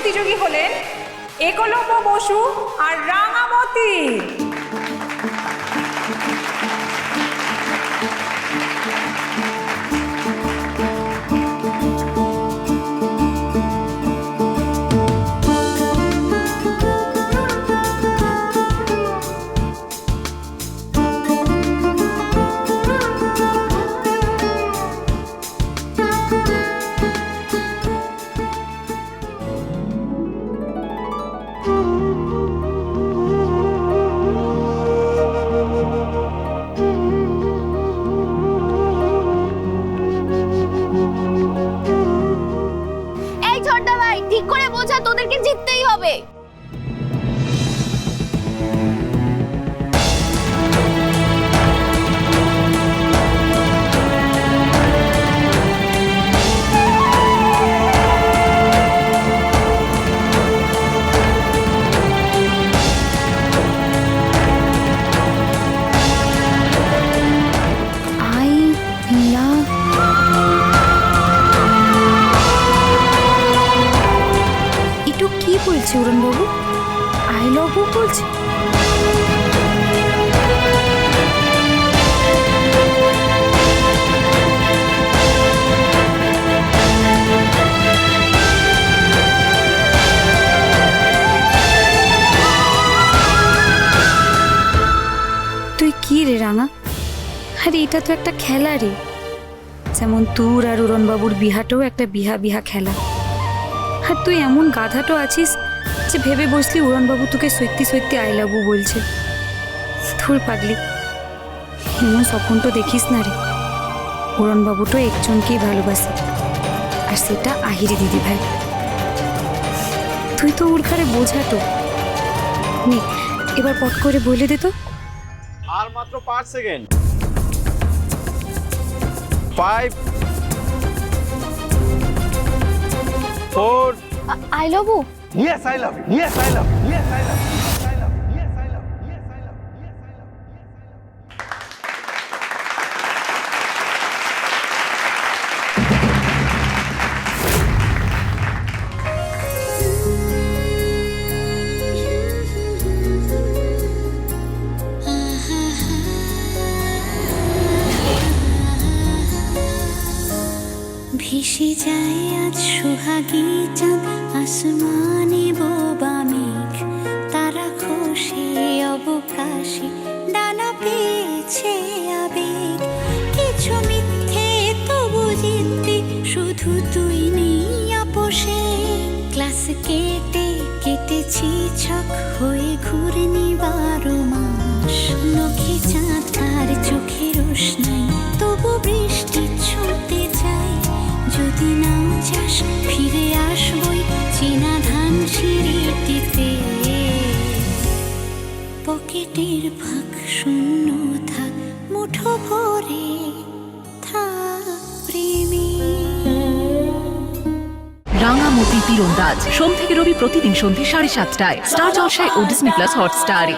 প্রতিযোগী হলেন একলব্য বসু আর রাঙামতি। ঠিক করে বোঝা, তোদেরকে জিততেই হবে। উড়নবাবু আই লাভ ইউ বলছে। তুই কি রে রাঙা? আরে এটা তো একটা খেলা রে, যেমন তোর আর উড়নবাবুর বিহাটাও একটা বিহা বিহা খেলা। আর তুই এমন গাধাটো আছিস যে ভেবে বসলি উড়নবাবু তোকে সত্যি সত্যি আই লাভ ইউ বলছে। ধুর পাগলি, এমন স্বপ্ন তো দেখিস না রে। উড়নবাবু তো একজনকেই ভালোবাসে, আর সেটা আহিরি দিদি ভাই। তুই তো ওর ঘরে বোঝাটো নে, এবার পট করে বলে দে তো। আর মাত্র 5 second. 5 4 I love you. Yes, I love you. Yes, I love you. Yes, I love you. Yes, I love you. Yes, I love you. Yes, I love you. Yes, I love you. ভেসে যায় আজ সোহাগী চাঁদ, আসমানে বোবা মেঘ, তারা খসে অবকাশে ডানা পেয়েছে আবেগ। কিছু মিথ্যে তবু জিততে শুধু তুই নেই আপোষে। ক্লাস কেটে কেটেছি ছক হয়ে ঘুরনি 12 মাস। নখে চাঁদ আর চোখে রোশনাই, তবু বৃষ্টি ছুঁতে যায়। যদি নাও চাস ফিরে আসবই চেনা ধান সিঁড়িটিতে। পকেটের ফাঁক শূন্য থাক, মুঠো ভরে থাক প্রেমে। রাঙামতি তীরন্দাজ সোম থেকে রবি প্রতিদিন সন্ধ্যে 7:30টায় স্টার জলসায় ও ডিজনি প্লাস হটস্টারে।